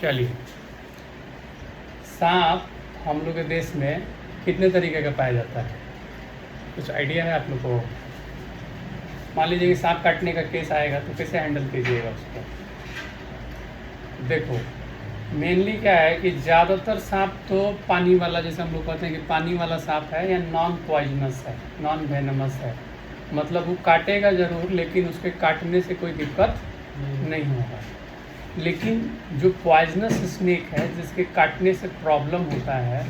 चलिए, सांप हम लोग के देश में कितने तरीके का पाया जाता है, कुछ आइडिया है आप लोग को? मान लीजिए कि सांप काटने का केस आएगा तो कैसे हैंडल कीजिएगा उसको? देखो, मेनली क्या है कि ज़्यादातर सांप तो पानी वाला, जैसे हम लोग कहते हैं कि पानी वाला सांप है या नॉन पॉइजनस है, नॉन वेनमस है, मतलब वो काटेगा ज़रूर लेकिन उसके काटने से कोई दिक्कत नहीं होगा। लेकिन जो पॉइजनस स्नेक है जिसके काटने से प्रॉब्लम होता है,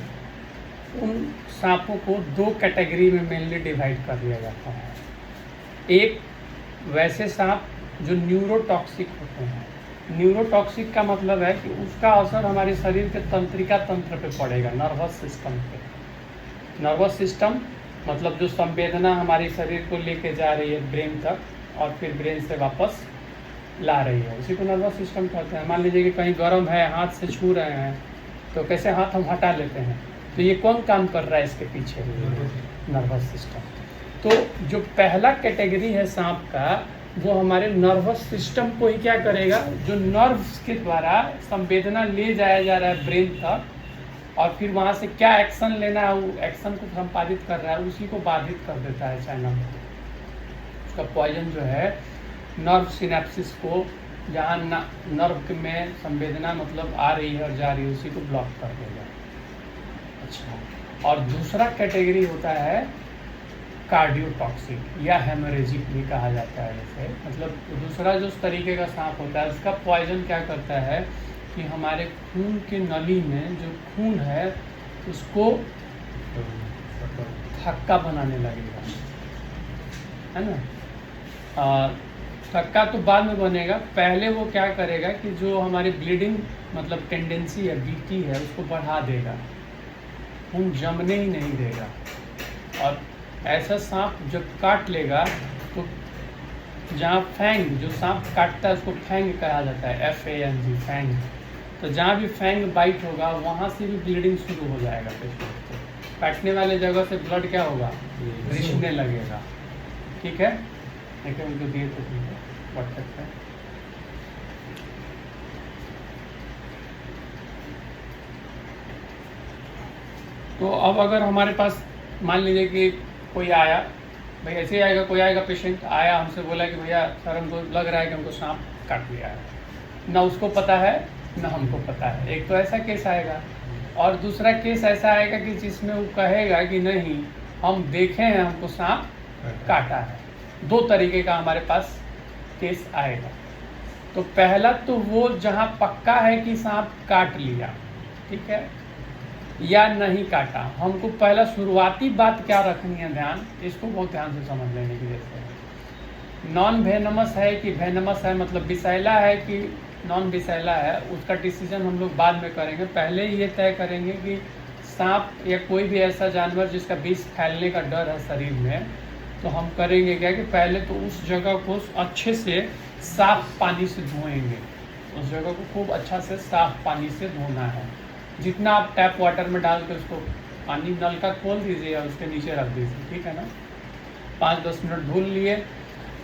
उन सांपों को दो कैटेगरी में मेनली डिवाइड कर दिया जाता है। एक वैसे सांप जो न्यूरोटॉक्सिक होते हैं। न्यूरोटॉक्सिक का मतलब है कि उसका असर हमारे शरीर के तंत्रिका तंत्र पे पड़ेगा, नर्वस सिस्टम पे। नर्वस सिस्टम मतलब जो संवेदना हमारे शरीर को लेके जा रही है ब्रेन तक और फिर ब्रेन से वापस ला रही है, उसी को नर्वस सिस्टम कहते हैं। मान लीजिए कि कहीं गर्म है, हाथ से छू रहे हैं तो कैसे हाथ हम हटा लेते हैं, तो ये कौन काम कर रहा है इसके पीछे? Nervous system. तो जो पहला कैटेगरी है सांप का, वो हमारे नर्वस सिस्टम को ही क्या करेगा, जो नर्व्स के द्वारा संवेदना ले जाया जा रहा है ब्रेन तक और फिर वहाँ से क्या एक्शन लेना है, वो एक्शन को संपादित कर रहा है, उसी को बाधित कर देता है चैनल। उसका पॉइजन जो है नर्व सिनेप्सिस को, जहाँ नर्व में संवेदना मतलब आ रही है और जा रही है, उसी को ब्लॉक कर देगा। अच्छा, और दूसरा कैटेगरी होता है कार्डियोटॉक्सिक या हेमोरेजिक भी कहा जाता है। जैसे मतलब दूसरा जो तरीके का सांप होता है, उसका पॉइजन क्या करता है कि हमारे खून के नली में जो खून है उसको थक्का बनाने लगेगा, है ना। थक्का तो बाद में बनेगा, पहले वो क्या करेगा कि जो हमारी ब्लीडिंग मतलब टेंडेंसी है, बीटी है, उसको बढ़ा देगा, खून जमने ही नहीं देगा। और ऐसा सांप जब काट लेगा तो जहाँ फैंग, जो सांप काटता है उसको फैंग कहा जाता है, FANG, फैंग। तो जहाँ भी फैंग बाइट होगा वहाँ से भी ब्लीडिंग शुरू हो जाएगा पेशेंट को। काटने वाले जगह से ब्लड क्या होगा, रिसने लगेगा। ठीक है, देखिए उनको दिए तो ठीक है व्हाट्सएप पे। तो अब अगर हमारे पास मान लीजिए कि कोई आया, भाई ऐसे ही आएगा, कोई आएगा पेशेंट आया, हमसे बोला कि भैया सर हमको लग रहा है कि हमको सांप काट लिया है, ना उसको पता है ना हमको पता है। एक तो ऐसा केस आएगा, और दूसरा केस ऐसा आएगा कि जिसमें वो कहेगा कि नहीं हम देखे हैं, हमको सांप काटा है। दो तरीके का हमारे पास केस आएगा। तो पहला तो वो जहाँ पक्का है कि सांप काट लिया, ठीक है, या नहीं काटा। हमको पहला शुरुआती बात क्या रखनी है ध्यान, इसको बहुत ध्यान से समझ लेने की जैसे है। नॉन वेनमस है कि वेनमस है, मतलब विषैला है कि नॉन विषैला है, उसका डिसीजन हम लोग बाद में करेंगे। पहले ये तय करेंगे कि सांप या कोई भी ऐसा जानवर जिसका विष फैलने का डर है शरीर में, तो हम करेंगे क्या कि पहले तो उस जगह को अच्छे से साफ पानी से धोएंगे। उस जगह को खूब अच्छा से साफ पानी से धोना है। जितना आप टैप वाटर में डाल के उसको पानी नल का खोल दीजिए और उसके नीचे रख दीजिए, ठीक है ना। 5-10 मिनट धुल लिए।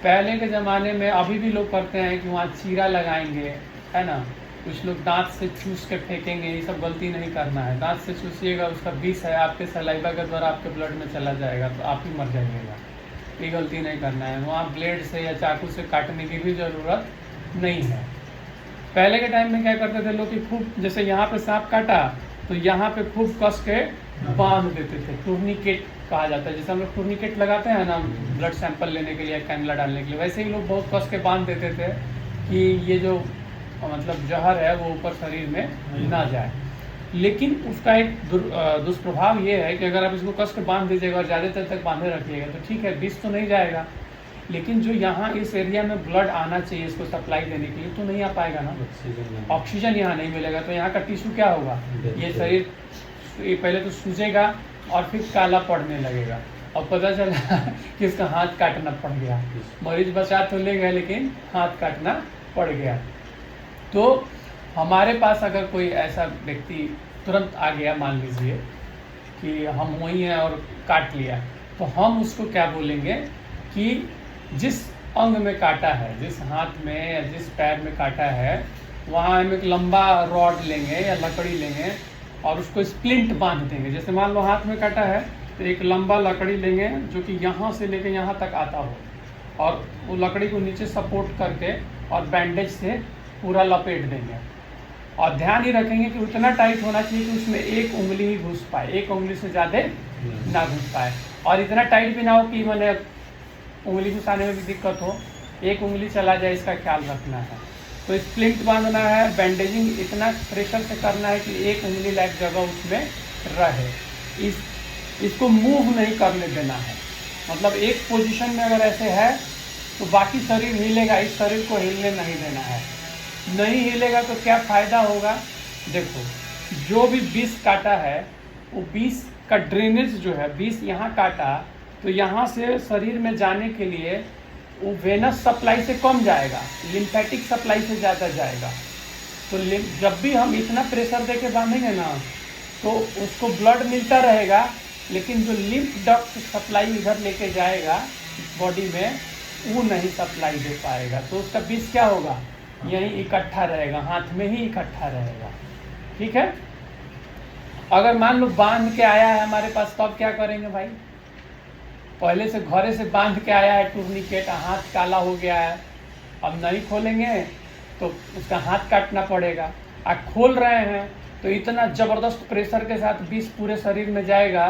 पहले के ज़माने में, अभी भी लोग करते हैं कि वहाँ चीरा लगाएंगे, है ना, कुछ लोग दांत से चूस के फेंकेंगे। ये सब गलती नहीं करना है। दांत से चूसिएगा, उसका विष है, आपके सलाइवा के द्वारा आपके ब्लड में चला जाएगा तो आप ही मर जाइएगा। ये गलती नहीं करना है। वहाँ ब्लेड से या चाकू से काटने की भी ज़रूरत नहीं है। पहले के टाइम में क्या करते थे लोग कि खूब, जैसे यहाँ पे सांप काटा तो यहाँ पे खूब कस के बांध देते थे। टूर्निकेट कहा जाता है, जैसे हम लोग टूर्निकेट लगाते हैं ना ब्लड सैंपल लेने के लिए, कैनुला डालने के लिए, वैसे ही लोग बहुत कस के बांध देते थे कि ये जो मतलब जहर है वो ऊपर शरीर में ना जाए। लेकिन उसका एक दुष्प्रभाव ये है कि अगर आप इसको कस के बांध दीजिएगा और ज़्यादा देर तक बांधे रखिएगा तो ठीक है, विष तो नहीं जाएगा, लेकिन जो यहाँ इस एरिया में ब्लड आना चाहिए इसको सप्लाई देने के लिए तो नहीं आ पाएगा ना। ऑक्सीजन यहाँ नहीं मिलेगा तो यहाँ का टिश्यू क्या होगा, ये शरीर ये पहले तो सूजेगा और फिर काला पड़ने लगेगा। और पता चला कि इसका हाथ काटना पड़ गया। मरीज बचा तो ले गया लेकिन हाथ काटना पड़ गया। तो हमारे पास अगर कोई ऐसा व्यक्ति तुरंत आ गया, मान लीजिए कि हम वही हैं और काट लिया, तो हम उसको क्या बोलेंगे कि जिस अंग में काटा है, जिस हाथ में या जिस पैर में काटा है, वहाँ हम एक लंबा रॉड लेंगे या लकड़ी लेंगे और उसको स्प्लिंट बांध देंगे। जैसे मान लो हाथ में काटा है तो एक लंबा लकड़ी लेंगे जो कि यहाँ से लेके यहाँ तक आता हो, और वो लकड़ी को नीचे सपोर्ट करके और बैंडेज से पूरा लपेट देंगे। और ध्यान ही रखेंगे कि उतना टाइट होना चाहिए कि उसमें एक उंगली ही घुस पाए, एक उंगली से ज़्यादा ना घुस पाए, और इतना टाइट भी ना हो कि मैंने उंगली घुसाने में भी दिक्कत हो, एक उंगली चला जाए, इसका ख्याल रखना है। तो स्प्लिंट बांधना है, बैंडेजिंग इतना प्रेशर से करना है कि एक उंगली लायक जगह उसमें रहे। इसको मूव नहीं करने देना है, मतलब एक पोजीशन में अगर ऐसे है तो बाकी शरीर हिलेगा, इस शरीर को हिलने नहीं देना है। नहीं हिलेगा तो क्या फ़ायदा होगा? देखो, जो भी विष काटा है वो विष का ड्रेनेज जो है, विष यहाँ काटा तो यहाँ से शरीर में जाने के लिए वो वेनस सप्लाई से कम जाएगा, लिम्फेटिक सप्लाई से ज़्यादा जाएगा। तो जब भी हम इतना प्रेशर दे के बांधेंगे ना तो उसको ब्लड मिलता रहेगा, लेकिन जो लिम्फ डक्ट सप्लाई इधर लेके जाएगा बॉडी में वो नहीं सप्लाई दे पाएगा। तो उसका विष क्या होगा? यहीं इकट्ठा रहेगा, हाथ में ही इकट्ठा रहेगा। ठीक है। अगर मान लो बांध के आया है हमारे पास, तो अब क्या करेंगे भाई? पहले से घरे से बांध के आया है टूर्निकेट, हाथ काला हो गया है, अब नहीं खोलेंगे तो उसका हाथ काटना पड़ेगा। खोल रहे हैं तो इतना ज़बरदस्त प्रेशर के साथ विष पूरे शरीर में जाएगा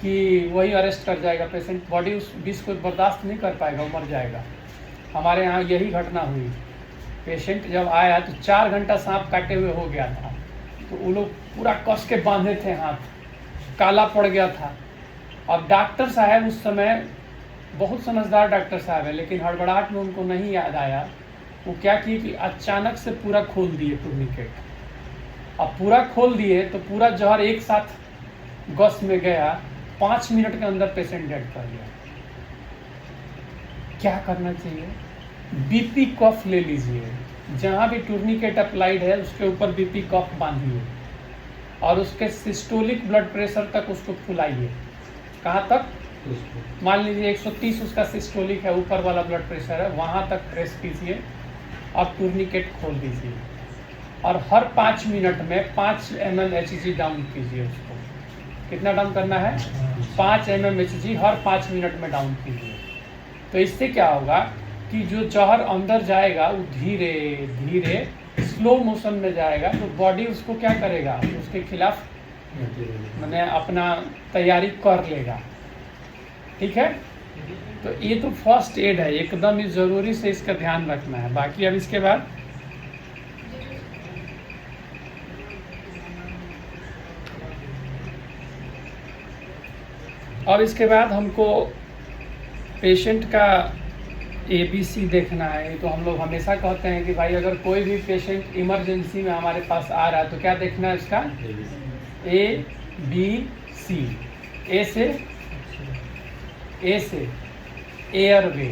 कि वही अरेस्ट कर जाएगा पेशेंट। बॉडी उस विष को बर्दाश्त नहीं कर पाएगा, वो मर जाएगा। हमारे यहाँ यही घटना हुई। पेशेंट जब आया तो 4 घंटा सांप काटे हुए हो गया था, तो वो लोग पूरा कस के बांधे थे, हाथ काला पड़ गया था। अब डॉक्टर साहब उस समय बहुत समझदार डॉक्टर साहब है, लेकिन हड़बड़ाहट में उनको नहीं याद आया। वो क्या किए कि अचानक से पूरा खोल दिए टूर्निकेट। अब पूरा खोल दिए तो पूरा जहर एक साथ गस में गया, 5 मिनट के अंदर पेशेंट डेड कर गया। क्या करना चाहिए? बीपी कफ ले लीजिए, जहाँ भी टूर्निकेट अप्लाइड है उसके ऊपर बीपी कफ बांधिए और उसके सिस्टोलिक ब्लड प्रेशर तक उसको फुलाइए। कहाँ तक? मान लीजिए 130 उसका सिस्टोलिक है, ऊपर वाला ब्लड प्रेशर है, वहाँ तक प्रेस कीजिए और टूर्निकेट खोल दीजिए। और हर 5 मिनट में 5 mm Hg डाउन कीजिए। उसको कितना डाउन करना है? 5 mm Hg हर 5 मिनट में डाउन कीजिए। तो इससे क्या होगा कि जो जहर अंदर जाएगा वो धीरे धीरे स्लो मोशन में जाएगा, तो बॉडी उसको क्या करेगा? उसके खिलाफ मैंने अपना तैयारी कर लेगा। ठीक है। तो ये तो फर्स्ट एड है, एकदम ही ज़रूरी से इसका ध्यान रखना है। बाकी अब इसके बाद हमको पेशेंट का ABC देखना है। तो हम लोग हमेशा कहते हैं कि भाई अगर कोई भी पेशेंट इमरजेंसी में हमारे पास आ रहा है तो क्या देखना है उसका? ABC। ए से एयरवे,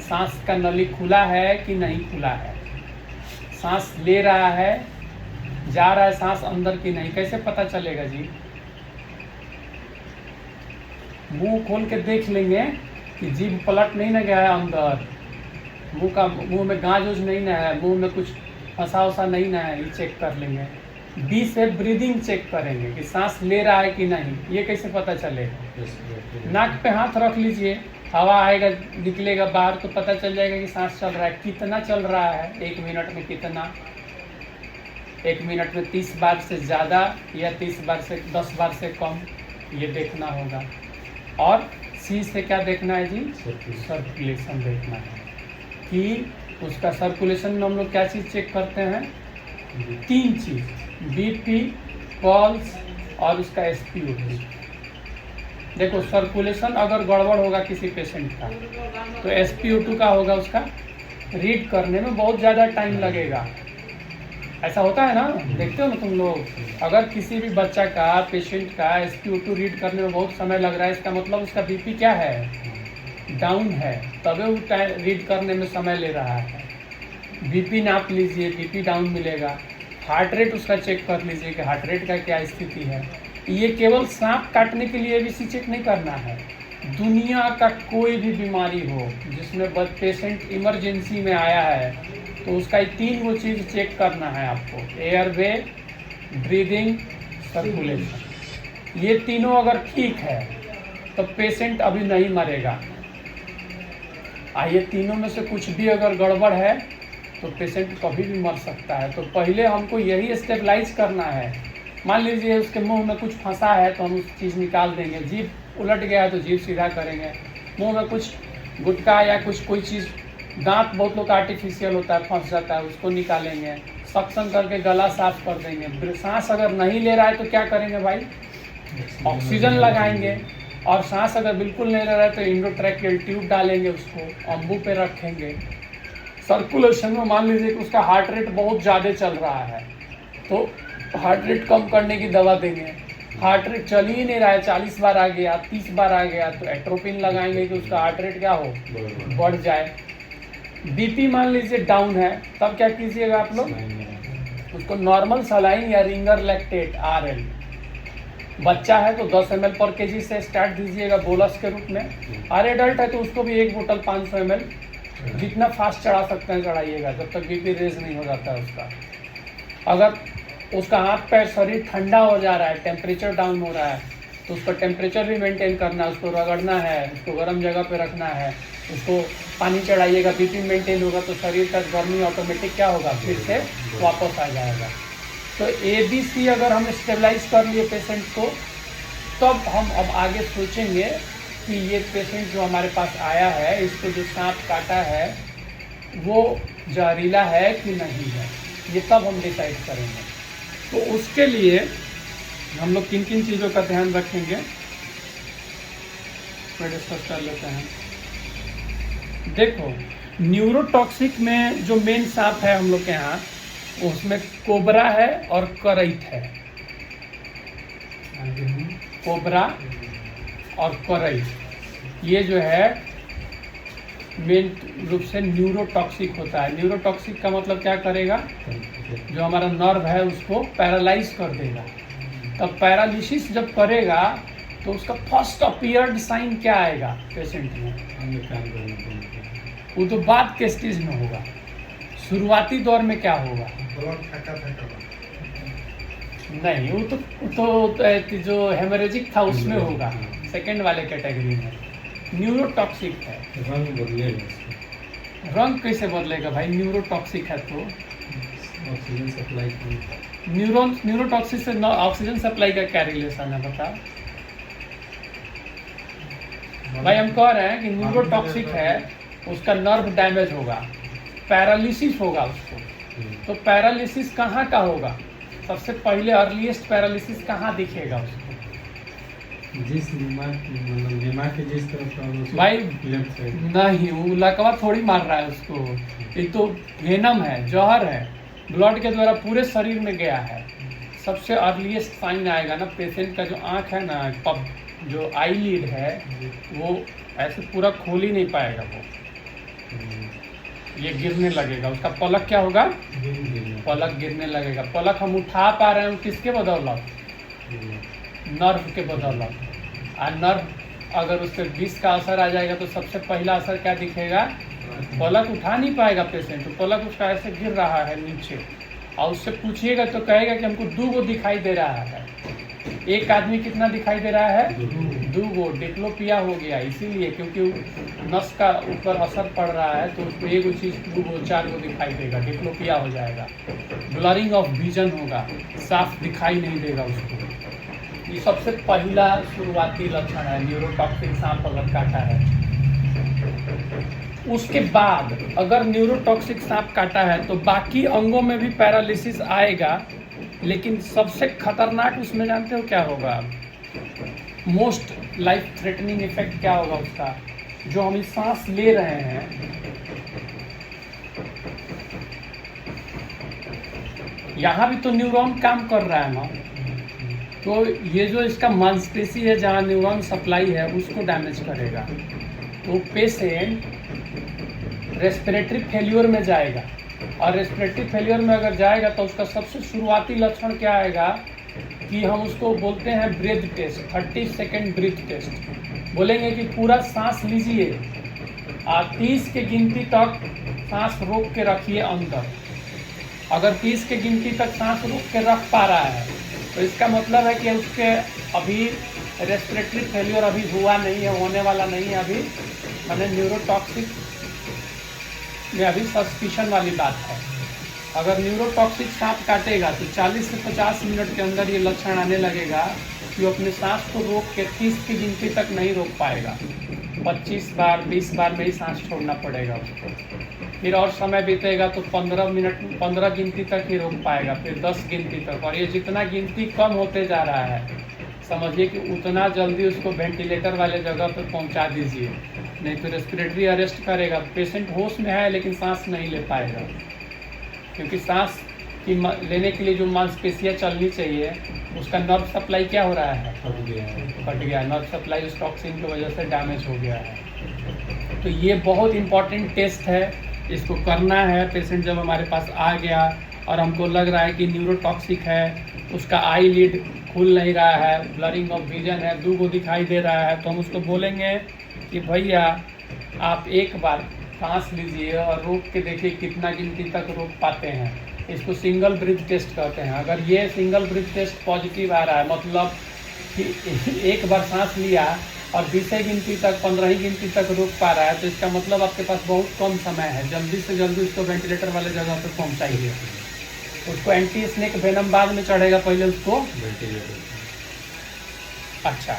सांस का नली खुला है कि नहीं खुला है, सांस ले रहा है, जा रहा है सांस अंदर की नहीं, कैसे पता चलेगा जी? मुंह खोल के देख लेंगे कि जीभ पलट नहीं ना गया है अंदर, मुंह में गाज उज नहीं ना है, मुंह में कुछ फंसा वसा नहीं ना है, ये चेक कर लेंगे। बी से ब्रीदिंग चेक करेंगे कि सांस ले रहा है कि नहीं, ये कैसे पता चलेगा? नाक पे हाथ रख लीजिए, हवा आएगा निकलेगा बाहर तो पता चल जाएगा कि सांस चल रहा है। कितना चल रहा है? 1 मिनट में कितना? 1 मिनट में 30 बार से ज़्यादा या 30 बार से 10 बार से कम, ये देखना होगा। और सी से क्या देखना है जी? सर्कुलेशन देखना है कि उसका सर्कुलेशन में हम लोग क्या चीज़ चेक करते हैं? 3 चीज़, BP, पल्स और उसका SpO2। देखो, सर्कुलेशन अगर गड़बड़ होगा किसी पेशेंट का तो SpO2 का होगा, उसका रीड करने में बहुत ज़्यादा टाइम लगेगा। ऐसा होता है ना, देखते हो ना तुम लोग, अगर किसी भी बच्चा का, पेशेंट का SpO2 रीड करने में बहुत समय लग रहा है, इसका मतलब उसका BP क्या है? डाउन है, तभी वो रीड करने में समय ले रहा है। BP नाप लीजिए, BP डाउन मिलेगा। हार्ट रेट उसका चेक कर लीजिए कि हार्ट रेट का क्या स्थिति है। ये केवल सांप काटने के लिए ABC चेक नहीं करना है, दुनिया का कोई भी बीमारी हो जिसमें पेशेंट इमरजेंसी में आया है तो उसका ये 3 वो चीज़ चेक करना है आपको, एयरवे, ब्रीदिंग, सर्कुलेशन। ये तीनों अगर ठीक है तो पेशेंट अभी नहीं मरेगा। ये तीनों में से कुछ भी अगर गड़बड़ है तो पेशेंट कभी भी मर सकता है। तो पहले हमको यही स्टेबलाइज करना है। मान लीजिए उसके मुंह में कुछ फंसा है तो हम उस चीज़ निकाल देंगे, जीभ उलट गया है तो जीभ सीधा करेंगे, मुंह में कुछ गुटखा या कुछ कोई चीज़, दांत बहुत लोग आर्टिफिशियल होता है फंस जाता है, उसको निकालेंगे, सक्शन करके गला साफ कर देंगे। सांस अगर नहीं ले रहा है तो क्या करेंगे भाई, ऑक्सीजन लगाएंगे। और सांस अगर बिल्कुल नहीं ले रहा है तो इंडोट्रैकियल ट्यूब डालेंगे, उसको अम्बू पे रखेंगे। सर्कुलेशन में मान लीजिए कि उसका हार्ट रेट बहुत ज़्यादा चल रहा है तो हार्ट रेट कम करने की दवा देंगे। हार्ट रेट चल ही नहीं रहा है, 40 बार आ गया, 30 बार आ गया, तो एट्रोपिन लगाएंगे कि उसका हार्ट रेट क्या हो, बढ़ जाए। बीपी मान लीजिए डाउन है, तब क्या कीजिएगा आप लोग, उसको नॉर्मल सलाइन या रिंगर लैक्टेट RL, बच्चा है तो 10 ml पर kg से स्टार्ट दीजिएगा बोलस के रूप में। और एडल्ट है तो उसको भी 1 बोतल 500 ml जितना फास्ट चढ़ा सकते हैं चढ़ाइएगा, जब तक बीपी रेज नहीं हो जाता है उसका। अगर उसका हाथ पैर शरीर ठंडा हो जा रहा है, टेम्परेचर डाउन हो रहा है, तो उसका टेम्परेचर भी मेंटेन करना है, उसको रगड़ना है, उसको गर्म जगह पे रखना है, उसको पानी चढ़ाइएगा। बीपी मेंटेन होगा तो शरीर का गर्मी ऑटोमेटिक क्या होगा, फिर से वापस आ जाएगा। तो ABC अगर हम स्टेबलाइज कर लिए पेशेंट को, तब हम अब आगे सोचेंगे कि ये पेशेंट जो हमारे पास आया है, इसको जो सांप काटा है वो जहरीला है कि नहीं है, ये तब हम डिसाइड करेंगे। तो उसके लिए हम लोग किन किन चीज़ों का ध्यान रखेंगे डिस्कस कर लेते हैं। देखो, न्यूरोटॉक्सिक में जो मेन सांप है हम लोग के यहाँ, उसमें कोबरा है और करैत है। कोबरा और करैत, ये जो है मेन रूप से न्यूरोटॉक्सिक होता है। न्यूरोटॉक्सिक का मतलब क्या करेगा, जो हमारा नर्व है उसको पैरालाइज कर देगा। तब पैरालिसिस जब करेगा तो उसका फर्स्ट अपीयर्ड साइन क्या आएगा पेशेंट में, वो तो बाद के स्टेज में होगा। शुरुआती दौर में क्या होगा, नहीं, वो तो जो हेमरेजिक था उसमें होगा, सेकेंड वाले कैटेगरी में। न्यूरोटॉक्सिक है, रंग बदलेगा, रंग कैसे बदलेगा भाई, न्यूरोटॉक्सिक है तो ऑक्सीजन सप्लाई न्यूरोटॉक्सिक से ऑक्सीजन सप्लाई का क्या रिलेशन है बताओ भाई। हम कह रहे हैं कि न्यूरोटॉक्सिक है, उसका नर्व डैमेज होगा, पैरालिसिस होगा उसको। तो पैरालिसिस कहाँ का होगा, सबसे पहले अर्लीस्ट पैरालिसिस कहाँ दिखेगा उसको, जिस दिमाग के जिस तरफ भाई लेफ्ट साइड। नहीं, वो लकवा थोड़ी मार रहा है उसको, ये तो वेनम है, जहर है, ब्लड के द्वारा पूरे शरीर में गया है। सबसे अर्लीस्ट साइन आएगा ना, पेशेंट का जो आँख है ना, पब जो आई लीड है वो ऐसे पूरा खोल ही नहीं पाएगा, वो ये गिरने लगेगा, उसका पलक क्या होगा, पलक गिरने लगेगा। पलक हम उठा पा रहे हैं किसके बदौलत, नर्व के बदौलत। और नर्व अगर उस पर विष का असर आ जाएगा तो सबसे पहला असर क्या दिखेगा, पलक उठा नहीं पाएगा पेशेंट, तो पलक उसका ऐसे गिर रहा है नीचे। और उससे पूछिएगा तो कहेगा कि हमको 2 दिखाई दे रहा है। एक आदमी कितना दिखाई दे रहा है, 2। डिप्लोपिया हो गया इसीलिए क्योंकि नस का ऊपर असर पड़ रहा है, तो उसको 1 चीज़ 2 4 दिखाई देगा, डिप्लोपिया हो जाएगा। ब्लरिंग ऑफ विजन होगा, साफ दिखाई नहीं देगा उसको। ये सबसे पहला शुरुआती लक्षण है न्यूरोटॉक्सिक सांप अगर काटा है। उसके बाद अगर न्यूरोटॉक्सिक सांप काटा है तो बाकी अंगों में भी पैरालिसिस आएगा, लेकिन सबसे खतरनाक उसमें जानते हो क्या होगा, मोस्ट लाइफ थ्रेटनिंग इफेक्ट क्या होगा उसका, जो हम सांस ले रहे हैं, यहाँ भी तो न्यूरॉन काम कर रहा है ना, तो ये जो इसका मांसपेशी है जहाँ न्यूरॉन सप्लाई है उसको डैमेज करेगा। तो पेशेंट रेस्पिरेटरी फेल्योर में जाएगा, और रेस्पिरेटरी फेल्योर में अगर जाएगा तो उसका सबसे शुरुआती लक्षण क्या आएगा कि हम उसको बोलते हैं breath test, 30 second breath test. बोलेंगे कि पूरा सांस लीजिए और 30 के गिनती तक सांस रोक के रखिए अंदर। अगर 30 के गिनती तक सांस रोक के रख पा रहा है तो इसका मतलब है कि उसके अभी रेस्पिरेटरी फेलियर अभी हुआ नहीं है, होने वाला नहीं है अभी, मैंने न्यूरोटॉक्सिक में अभी सस्पिशन वाली बात है। अगर न्यूरोटॉक्सिक सांप काटेगा तो 40 से 50 मिनट के अंदर ये लक्षण आने लगेगा कि वो अपने सांस को रोक के 30 की गिनती तक नहीं रोक पाएगा। 25 बार 20 बार में ही सांस छोड़ना पड़ेगा उसको। फिर और समय बीतेगा तो 15 गिनती तक ही रोक पाएगा, फिर 10 गिनती तक। और ये जितना गिनती कम होते जा रहा है समझिए कि उतना जल्दी उसको वेंटिलेटर वाले जगह पर पहुंचा दीजिए, नहीं तो रेस्पिरेटरी अरेस्ट करेगा। पेशेंट होश में है लेकिन सांस नहीं ले पाएगा, क्योंकि सांस की लेने के लिए जो मांसपेशियाँ चलनी चाहिए उसका नर्व सप्लाई क्या हो रहा है, कट गया। नर्व सप्लाई उस टॉक्सिन की वजह से डैमेज हो गया है। तो ये बहुत इम्पॉर्टेंट टेस्ट है, इसको करना है। पेशेंट जब हमारे पास आ गया और हमको लग रहा है कि न्यूरोटॉक्सिक है, उसका आई लिड खुल नहीं रहा है, ब्लरिंग ऑफ विजन है, दूगो दिखाई दे रहा है, तो हम उसको बोलेंगे कि भैया आप एक बार सांस लीजिए और रोक के देखिए कितना गिनती तक रोक पाते हैं। इसको सिंगल ब्रीथ टेस्ट कहते हैं। अगर ये सिंगल ब्रीथ टेस्ट पॉजिटिव आ रहा है, मतलब कि एक बार सांस लिया और 20 गिनती तक 15 गिनती तक रोक पा रहा है, तो इसका मतलब आपके पास बहुत कम समय है। जल्दी से जल्दी उसको वेंटिलेटर वाले जगह पर पहुंचाइए। उसको एंटी स्नेक वेनम बाद में चढ़ेगा, पहले उसको अच्छा।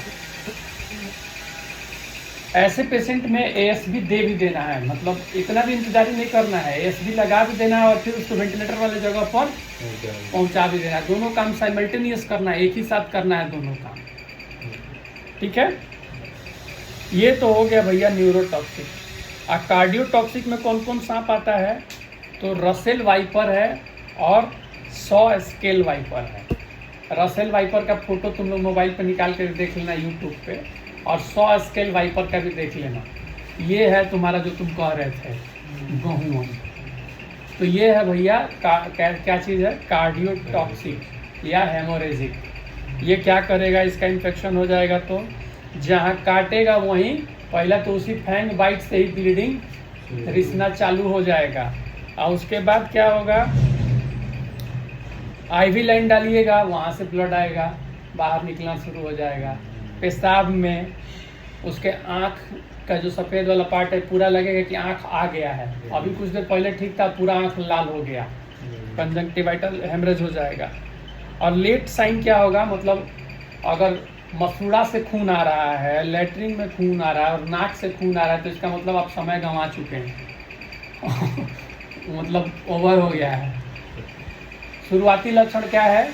ऐसे पेशेंट में एएसबी दे भी देना है, मतलब इतना भी इंतजार नहीं करना है, एएसबी लगा भी देना है और फिर उसको वेंटिलेटर वाले जगह पर पहुंचा भी देना है। दोनों काम साइमल्टेनियस करना है, एक ही साथ करना है दोनों काम, ठीक है। ये तो हो गया भैया न्यूरोटॉक्सिक। और कार्डियोटॉक्सिक में कौन कौन सांप आता है, तो रसेल वाइपर है और 100 स्केल वाइपर है। रसेल वाइपर का फोटो तुम लोग मोबाइल पर निकाल कर देख लेना यूट्यूब पे, और 100 स्केल वाइपर का भी देख लेना। ये है तुम्हारा जो तुम कह रहे थे गेहूँ, तो ये है भैया क्या चीज़ है, कार्डियोटॉक्सिक या हेमोरेजिक। ये क्या करेगा, इसका इन्फेक्शन हो जाएगा तो जहाँ काटेगा वहीं पहला तो उसी फैंग बाइट से ही ब्लीडिंग रिसना चालू हो जाएगा। और उसके बाद क्या होगा, आईवी लाइन डालिएगा, वहाँ से ब्लड आएगा, बाहर निकलना शुरू हो जाएगा। पेशाब में उसके आँख का जो सफ़ेद वाला पार्ट है पूरा लगेगा कि आँख आ गया है। अभी कुछ देर पहले ठीक था, पूरा आँख लाल हो गया, कंजंक्टिवाइटल हेमरेज हो जाएगा। और लेट साइन क्या होगा, मतलब अगर मसूड़ा से खून आ रहा है, लेटरिन में खून आ रहा है और नाक से खून आ रहा है, तो इसका मतलब आप समय गंवा चुके हैं मतलब ओवर हो गया है। शुरुआती लक्षण क्या है,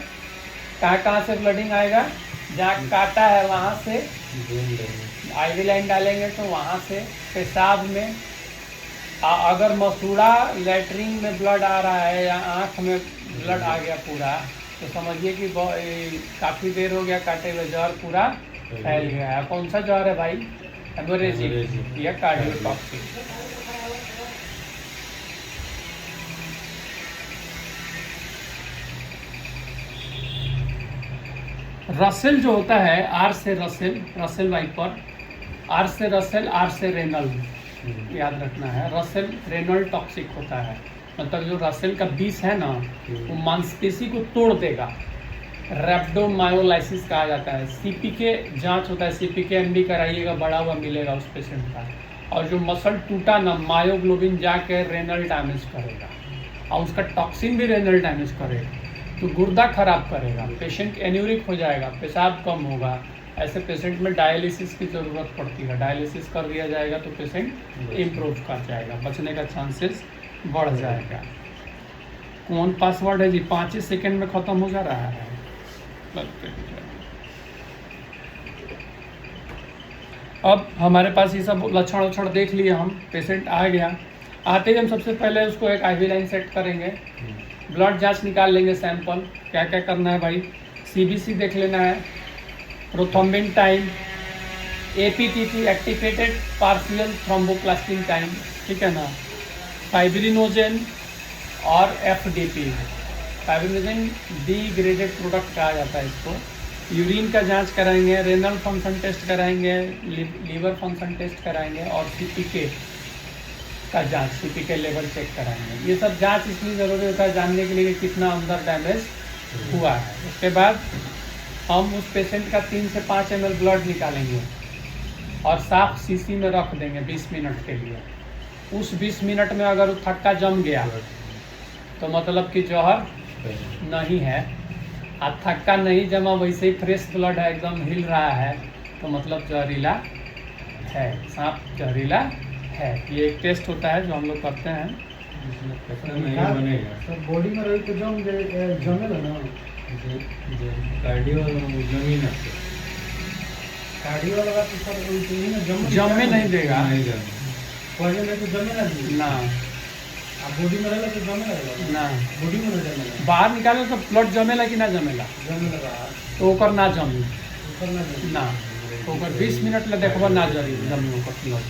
कहाँ से ब्लडिंग आएगा, जहाँ काटा है वहाँ से आईवी लाइन डालेंगे तो वहाँ से। पेशाब में अगर मसूड़ा लेटरिन में ब्लड आ रहा है या आँख में ब्लड आ गया पूरा, तो समझिए कि काफ़ी देर हो गया काटे हुए, जहर पूरा फैल गया है। कौन सा जहर है भाई, हेमोरेजिक या कार्डियोटॉक्सिक। रसेल जो होता है, आर से रसेल, रसेल वाइपर, आर से रसेल, आर से रेनल, याद रखना है। रसेल रेनल टॉक्सिक होता है, मतलब जो रसेल का विष है ना वो मांसपेशी को तोड़ देगा, रैप्डोमायोलाइसिस कहा जाता है। सीपीके जांच होता है, सीपीके एमबी कराइएगा, बड़ा हुआ मिलेगा उस पेशेंट का। और जो मसल टूटा ना, मायोग्लोबिन जाके रेनल डैमेज करेगा और उसका टॉक्सिन भी रेनल डैमेज करेगा, तो गुर्दा खराब करेगा, पेशेंट एन्यूरिक हो जाएगा, पेशाब कम होगा। ऐसे पेशेंट में डायलिसिस की ज़रूरत पड़ती है। डायलिसिस कर दिया जाएगा तो पेशेंट इम्प्रूव कर जाएगा, बचने का चांसेस बढ़ जाएगा। कौन पासवर्ड है जी, 5 ही सेकेंड में ख़त्म हो जा रहा है। अब हमारे पास ये सब लक्षण देख लिए हम, पेशेंट आ गया। आते ही हम सबसे पहले उसको एक आईवी लाइन सेट करेंगे, ब्लड जांच निकाल लेंगे, सैंपल। क्या क्या करना है भाई, सीबीसी देख लेना है, prothrombin time, APTT activated partial thromboplastin time, ठीक है ना, फाइब्रिनोजेन और एफडीपी। फाइब्रिनोजेन डिग्रेडेड प्रोडक्ट कहा जाता है इसको। यूरिन का जांच कराएंगे, रेनल फंक्शन टेस्ट कराएंगे, लीवर फंक्शन टेस्ट कराएंगे और सीपीके का जांच, सीपी के लेवल चेक कराएंगे। ये सब जांच इसलिए ज़रूरी होता है जानने के लिए कि कितना अंदर डैमेज हुआ है। उसके बाद हम उस पेशेंट का 3 से 5 ml ब्लड निकालेंगे और साफ शीशी में रख देंगे 20 मिनट के लिए। उस 20 मिनट में अगर वो थक्का जम गया तो मतलब कि जहर नहीं है, और थक्का नहीं जमा वैसे ही फ्रेश ब्लड है, एकदम हिल रहा है, तो मतलब जहरीला है, सांप जहरीला है। ये एक टेस्ट होता है जो हम लोग करते हैं। पता नहीं बनेगा सर बॉडी में रही तो जमेगा ना, कार्डियो जमीन है, कार्डियो वाला तो सर वही ना जमने नहीं देगा नहीं जाना। पॉइजन है तो जमेगा नहीं, ना, आप बॉडी में रहेगा तो जमेगा ना। बॉडी में नहीं जमेगा, बाहर निकाले तो ब्लड जमेला कि ना जमेला, जमे लगा तो ओकर ना जमी ऊपर ना जमे। ना, ओकर 20 मिनट ले देखबा ना जरी जमी ओकर ब्लड।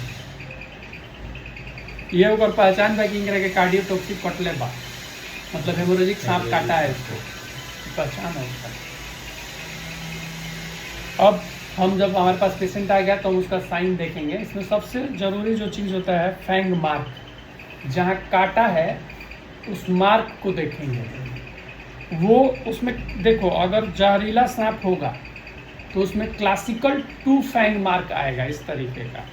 ये ओकर पहचान बा कि इंगरे के कार्डियो टॉक्सिक कटले बा, मतलब हेमोरेजिक सांप काटा है इसको, पहचान है उसका। अब हम जब हमारे पास पेशेंट आ गया तो हम उसका साइन देखेंगे। इसमें सबसे ज़रूरी जो चीज़ होता है फैंग मार्क, जहाँ काटा है उस मार्क को देखेंगे। वो उसमें देखो, अगर जहरीला सांप होगा तो उसमें क्लासिकल 2 फैंग मार्क आएगा इस तरीके का।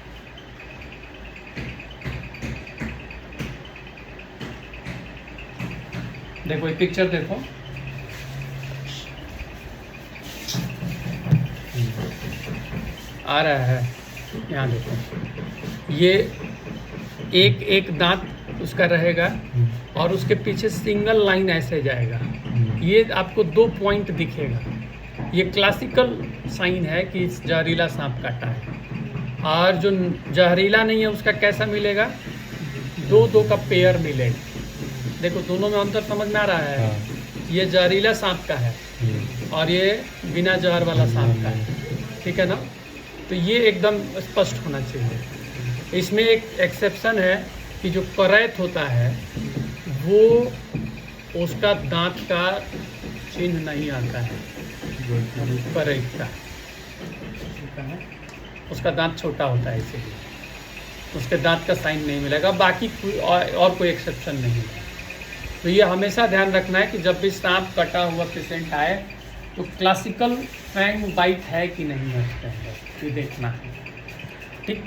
देखो ये पिक्चर देखो, आ रहा है, यहाँ देखो, ये एक एक दांत उसका रहेगा और उसके पीछे सिंगल लाइन ऐसे जाएगा। ये आपको 2 पॉइंट दिखेगा। ये क्लासिकल साइन है कि जहरीला सांप काटा है। और जो जहरीला नहीं है उसका कैसा मिलेगा, 2-2 का पेयर मिलेगा। देखो दोनों में अंतर समझ में आ रहा है। ये जहरीला सांप का है और ये बिना जहर वाला सांप का है, ठीक है ना। तो ये एकदम स्पष्ट होना चाहिए। इसमें एक एक्सेप्शन है कि जो करैत होता है वो उसका दांत का चिन्ह नहीं आता है, करैत का, उसका दांत छोटा होता है, इसीलिए उसके दांत का साइन नहीं मिलेगा। बाकी और कोई एक्सेप्शन नहीं है। तो ये हमेशा ध्यान रखना है कि जब भी सांप कटा हुआ पेशेंट आए तो क्लासिकल फैंग बाइट है कि नहीं है उसके अंदर, ये देखना है, ठीक।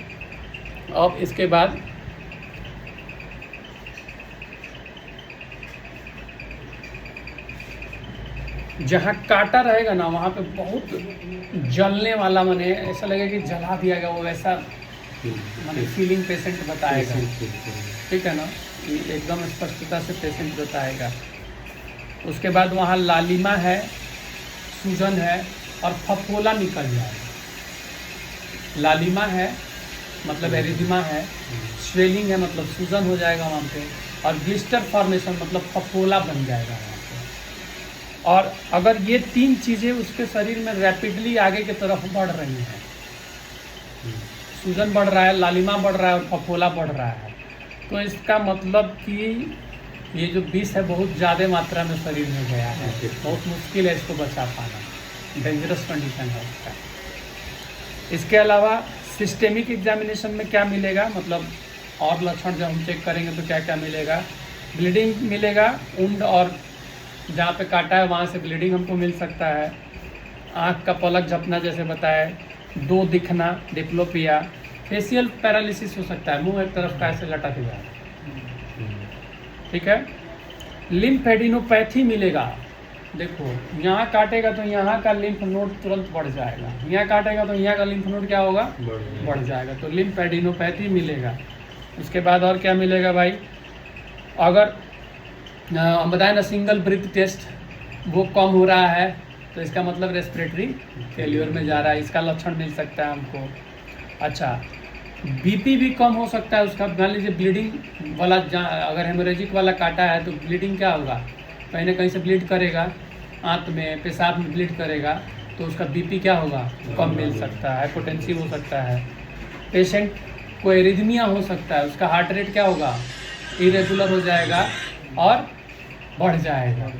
अब इसके बाद जहाँ काटा रहेगा ना वहाँ पे बहुत जलने वाला, माने ऐसा लगेगा कि जला दिया गया, वो वैसा माने फीलिंग पेशेंट बताएगा, ठीक है ना, एकदम स्पष्टता से पेशेंट बताएगा। उसके बाद वहाँ लालिमा है, सूजन है और फफोला निकल जाएगा। लालिमा है मतलब एरिदिमा है, स्वेलिंग है मतलब सूजन हो जाएगा वहाँ पे, और ब्लिस्टर फॉर्मेशन मतलब फफोला बन जाएगा वहाँ पे। और अगर ये 3 चीज़ें उसके शरीर में रैपिडली आगे की तरफ बढ़ रही हैं, सूजन बढ़ रहा है, लालिमा बढ़ रहा है और फफोला बढ़ रहा है, तो इसका मतलब कि ये जो विष है बहुत ज़्यादा मात्रा में शरीर में गया है, बहुत मुश्किल है इसको बचा पाना, डेंजरस कंडीशन है इसका। इसके अलावा सिस्टेमिक एग्जामिनेशन में क्या मिलेगा, मतलब और लक्षण जब हम चेक करेंगे तो क्या क्या मिलेगा, ब्लीडिंग मिलेगा, वुंड और जहाँ पे काटा है वहाँ से ब्लीडिंग हमको मिल सकता है, आँख का पलक झपना जैसे बताया, 2 दिखना, डिप्लोपिया, फेशियल पैरालिसिस हो सकता है, मुंह एक तरफ का ऐसे लटक जाए, ठीक है। लिम्फेडिनोपैथी मिलेगा, देखो यहाँ काटेगा तो यहाँ का लिम्फ नोड तुरंत बढ़ जाएगा, यहाँ काटेगा तो यहाँ का लिम्फ नोड क्या होगा, बढ़ जाएगा, तो लिम्फेडिनोपैथी मिलेगा। उसके बाद और क्या मिलेगा भाई, अगर हम बताएं ना सिंगल ब्रीथ टेस्ट वो कम हो रहा है तो इसका मतलब रेस्पिरेटरी फेल्योर में जा रहा है, इसका लक्षण मिल सकता है हमको। अच्छा, बीपी भी कम हो सकता है उसका, मान लीजिए ब्लीडिंग वाला, अगर हेमोरेजिक वाला काटा है तो ब्लीडिंग क्या होगा, कहीं ना कहीं से ब्लीड करेगा, आंत में, पेशाब में ब्लीड करेगा, तो उसका बीपी क्या होगा, कम मिल सकता है, हाइपोटेंसिव हो सकता है। पेशेंट को एरिथमिया हो सकता है, उसका हार्ट रेट क्या होगा, इरेगुलर हो जाएगा और बढ़ जाएगा।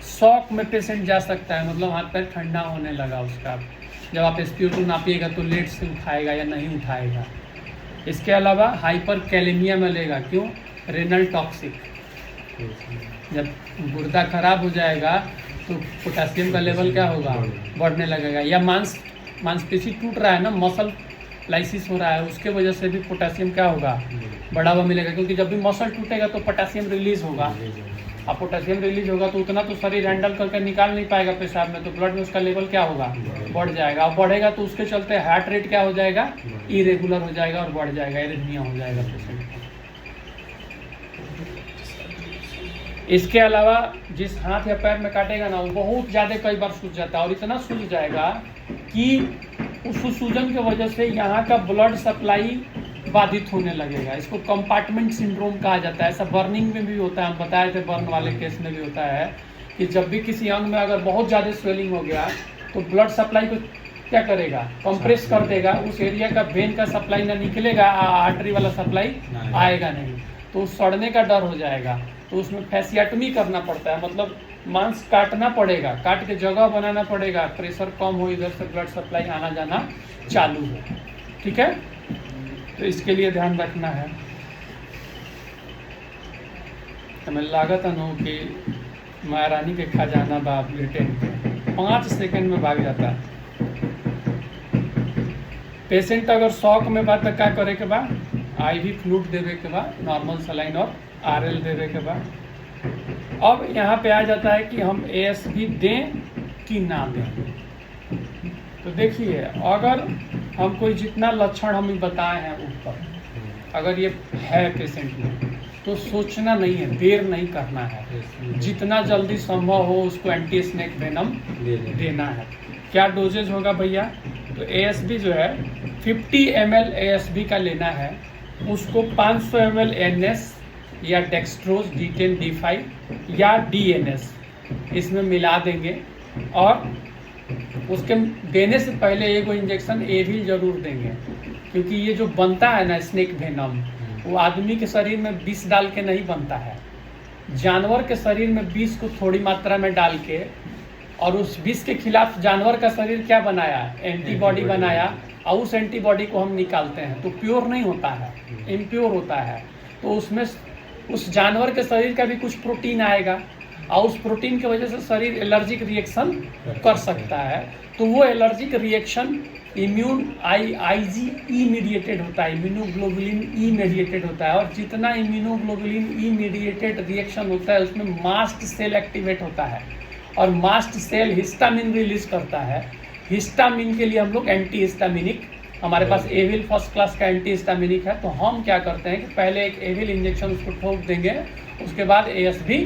शॉक में पेशेंट जा सकता है, मतलब हाथ पैर ठंडा होने लगा उसका, जब आप SpO2 नापिएगा तो लेट से उठाएगा या नहीं उठाएगा। इसके अलावा हाइपर कैलेमिया में लेगा, क्यों? Renal toxic. जब गुर्दा खराब हो जाएगा तो पोटासियम का लेवल क्या होगा? बढ़ने लगेगा। या मांसपेशी टूट रहा है ना, मसल लाइसिस हो रहा है, उसके वजह से भी पोटासियम क्या होगा? बढ़ावा मिलेगा, क्योंकि जब भी मसल टूटेगा तो पोटासियम रिलीज होगा। अब पोटासियम रिलीज होगा तो उतना तो शरीर हैंडल करके निकाल नहीं पाएगा पेशाब में, तो ब्लड में उसका लेवल क्या होगा? बढ़ जाएगा। अब बढ़ेगा तो उसके चलते हार्ट रेट क्या हो जाएगा? इरेगुलर हो जाएगा और बढ़ जाएगा, एरिथमिया हो जाएगा पेशेंट को। इसके अलावा जिस हाथ या पैर में काटेगा ना, वो बहुत ज़्यादा कई बार सूज जाता है, और इतना सूज जाएगा कि उस सूजन की वजह से यहाँ का ब्लड सप्लाई बाधित होने लगेगा। इसको कंपार्टमेंट सिंड्रोम कहा जाता है। ऐसा बर्निंग में भी होता है, हम बताए थे बर्न वाले केस में भी होता है कि जब भी किसी अंग में अगर बहुत ज़्यादा स्वेलिंग हो गया तो ब्लड सप्लाई को क्या करेगा? कंप्रेस कर देगा, उस एरिया का वेन का सप्लाई ना निकलेगा, आर्टरी वाला सप्लाई आएगा नहीं, तो उस सड़ने का डर हो जाएगा। तो उसमें फैसियाटमी करना पड़ता है, मतलब मांस काटना पड़ेगा, काट के जगह बनाना पड़ेगा, प्रेशर कम हो, इधर से ब्लड सप्लाई आना जाना चालू हो। ठीक है, तो इसके लिए ध्यान रखना है। हमें लागत अनु कि महारानी के खजाना बा ब्रिटेन के 5 सेकंड में भाग जाता है। पेशेंट अगर शॉक में बा तो क्या करे के बा? IV फ्लूइड देवे के बा, नॉर्मल सलाइन और RL देवे के बा। अब यहाँ पे आ जाता है कि हम ASB दें कि ना दें। तो देखिए, अगर हम कोई जितना लक्षण हम बताए हैं ऊपर, अगर ये है पेशेंट में, तो सोचना नहीं है, देर नहीं करना है, जितना जल्दी संभव हो उसको एंटी स्नेक वेनम देना है। क्या डोजेज होगा भैया? तो ASB जो है 50 ml ASB का लेना है, उसको 500 ml NS या डेक्सट्रोज D10 D5 या DNS इसमें मिला देंगे, और उसके देने से पहले एक इंजेक्शन एविल जरूर देंगे, क्योंकि ये जो बनता है ना स्नेक वेनम, वो आदमी के शरीर में विष डाल के नहीं बनता है। जानवर के शरीर में विष को थोड़ी मात्रा में डाल के, और उस विष के खिलाफ जानवर का शरीर क्या बनाया? एंटीबॉडी बनाया, और उस एंटीबॉडी को हम निकालते हैं तो प्योर नहीं होता है, इम्प्योर होता है। तो उसमें उस जानवर के शरीर का भी कुछ प्रोटीन आएगा, और उस प्रोटीन की वजह से शरीर एलर्जिक रिएक्शन कर सकता है। तो वो allergic reaction immune IgE mediated होता है, इम्यूनोग्लोबुलिन E मीडिएटेड होता है, और जितना इम्यूनोग्लोबुलिन E मीडिएटेड रिएक्शन होता है उसमें मास्ट सेल एक्टिवेट होता है, और मास्ट सेल हिस्टामिन रिलीज करता है। हिस्टामिन के लिए हम लोग एंटी हिस्टामिनिक, हमारे पास एविल फर्स्ट क्लास का एंटी हिस्टामिनिक है, तो हम क्या करते हैं कि पहले एक एविल इंजेक्शन उसको ठोक देंगे, उसके बाद ASB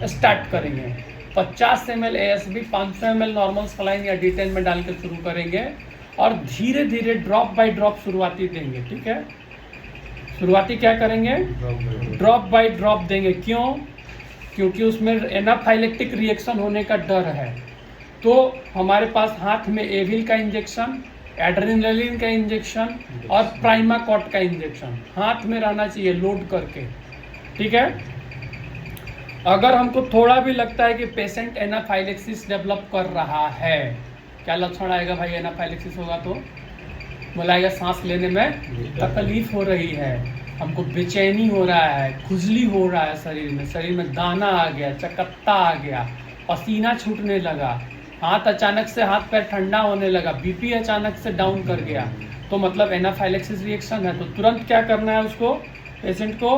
स्टार्ट करेंगे। 50 ml ASB 500 ml normal saline या D10 में डाल के शुरू करेंगे, और धीरे धीरे ड्रॉप बाय ड्रॉप शुरुआती देंगे। ठीक है, शुरुआती क्या करेंगे? ड्रॉप बाय ड्रॉप देंगे। क्यों? क्योंकि उसमें एनाफाइलेक्टिक रिएक्शन होने का डर है। तो हमारे पास हाथ में एविल का इंजेक्शन, एड्रेनालिन का इंजेक्शन और प्राइमाकॉट का इंजेक्शन हाथ में रहना चाहिए लोड करके। ठीक है, अगर हमको थोड़ा भी लगता है कि पेशेंट एनाफाइलेक्सिस डेवलप कर रहा है, क्या लक्षण आएगा भाई? एनाफाइलेक्सिस होगा तो बोलाएगा सांस लेने में तकलीफ हो रही है, हमको बेचैनी हो रहा है, खुजली हो रहा है शरीर में दाना आ गया, चकत्ता आ गया, पसीना छूटने लगा, हाथ अचानक से हाथ पैर ठंडा होने लगा, BP अचानक से डाउन कर गया, तो मतलब एनाफाइलेक्सिस रिएक्शन है। तो तुरंत क्या करना है? उसको पेशेंट को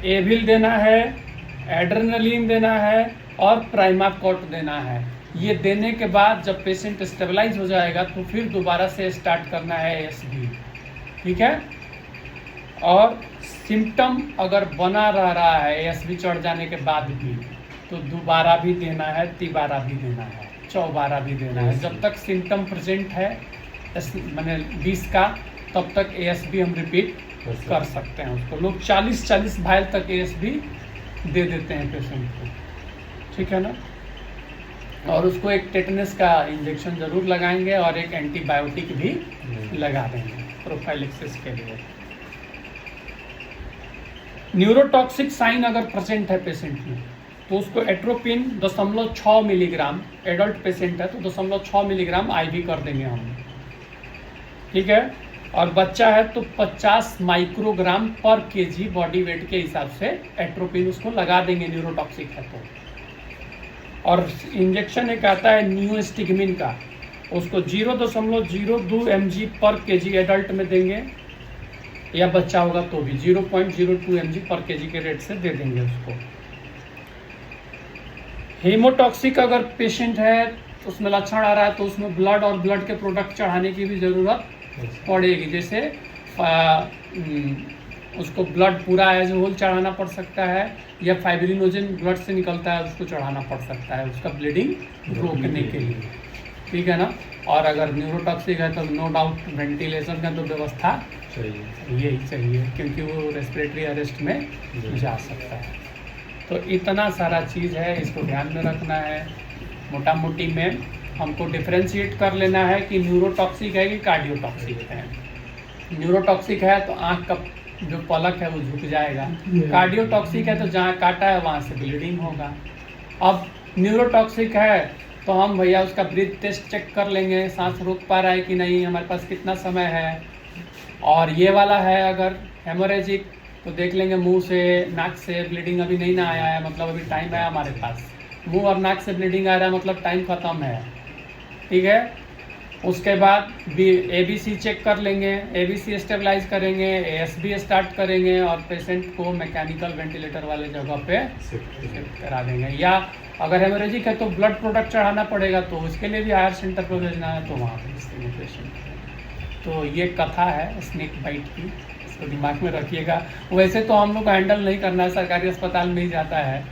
एविल देना है, एड्रेनालिन देना है और प्राइमाकॉट देना है। ये देने के बाद जब पेशेंट स्टेबलाइज हो जाएगा तो फिर दोबारा से स्टार्ट करना है ASB। ठीक है, और सिम्टम अगर बना रहा है ASB चढ़ जाने के बाद भी, तो दोबारा भी देना है, तिबारा भी देना है, चौबारा भी देना है। जब तक सिम्टम प्रेजेंट है मैंने 20 का, तब तक ASB हम रिपीट कर सकते हैं। उसको लोग 40 भाइल तक ASB दे देते हैं पेशेंट को। ठीक है ना, और उसको एक टेटनस का इंजेक्शन जरूर लगाएंगे और एक एंटीबायोटिक भी लगा देंगे प्रोफाइलेक्सिस के लिए। न्यूरोटॉक्सिक साइन अगर प्रेजेंट है पेशेंट में, तो उसको एट्रोपिन 0.6 मिलीग्राम, एडल्ट पेशेंट है तो 0.6 मिलीग्राम IV कर देंगे हम। ठीक है, और बच्चा है तो 50 माइक्रोग्राम पर केजी बॉडी वेट के हिसाब से एट्रोपिन उसको लगा देंगे न्यूरोटॉक्सिक है तो। और इंजेक्शन एक आता है न्यूस्टिगमिन का, उसको 0.02 mg पर केजी एडल्ट में देंगे, या बच्चा होगा तो भी 0.02 mg पर केजी के रेट से दे देंगे उसको। हेमोटॉक्सिक अगर पेशेंट है तो उसमें लक्षण आ रहा है तो उसमें ब्लड और ब्लड के प्रोडक्ट चढ़ाने की भी ज़रूरत पड़ेगी, जैसे उसको ब्लड पूरा एज होल चढ़ाना पड़ सकता है, या फाइब्रिनोजन ब्लड से निकलता है उसको चढ़ाना पड़ सकता है उसका ब्लीडिंग रोकने के लिए, ठीक है ना। और अगर न्यूरोटॉक्सिक है तो नो डाउट वेंटिलेशन का तो व्यवस्था यही चाहिए, क्योंकि वो रेस्पिरेटरी अरेस्ट में जा सकता है। तो इतना सारा चीज़ है, इसको ध्यान में रखना है। मोटा मोटी में हमको डिफ्रेंशिएट कर लेना है कि न्यूरोटॉक्सिक है कि कार्डियोटॉक्सिक है। न्यूरोटॉक्सिक है तो आँख का जो पलक है वो झुक जाएगा, कार्डियोटॉक्सिक है तो जहाँ काटा है वहाँ से ब्लीडिंग होगा। अब न्यूरोटॉक्सिक है तो हम भैया उसका ब्रीथ टेस्ट चेक कर लेंगे, सांस रोक पा रहा है कि नहीं, हमारे पास कितना समय है। और ये वाला है अगर हेमोरेजिक तो देख लेंगे मुंह से नाक से ब्लीडिंग अभी नहीं ना आया है, मतलब अभी टाइम है हमारे पास। मुंह और नाक से ब्लीडिंग आ रहा है मतलब टाइम ख़त्म है, ठीक है। उसके बाद ABC चेक कर लेंगे, ABC स्टेबलाइज करेंगे, ASB स्टार्ट करेंगे और पेशेंट को मैकेनिकल वेंटिलेटर वाले जगह पे शिफ्ट करा देंगे। या अगर हेमोरेजिक है तो ब्लड प्रोडक्ट चढ़ाना पड़ेगा तो उसके लिए भी हायर सेंटर पर भेजना है, तो वहाँ पर भेजेंगे पेशेंट। तो ये कथा है स्नेक बाइट की, इसको दिमाग में रखिएगा। वैसे तो हम लोग को हैंडल नहीं करना है, सरकारी अस्पताल में ही जाता है,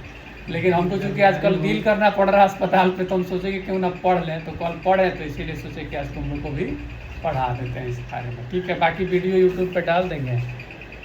लेकिन हमको चूँकि आजकल डील करना पड़ रहा है अस्पताल पे, तो हम सोचे कि क्यों ना पढ़ लें, तो कल पढ़े तो इसीलिए सोचे कि आज तुम लोग को भी पढ़ा देते हैं इस बारे में, ठीक है। बाकी वीडियो यूट्यूब पे डाल देंगे।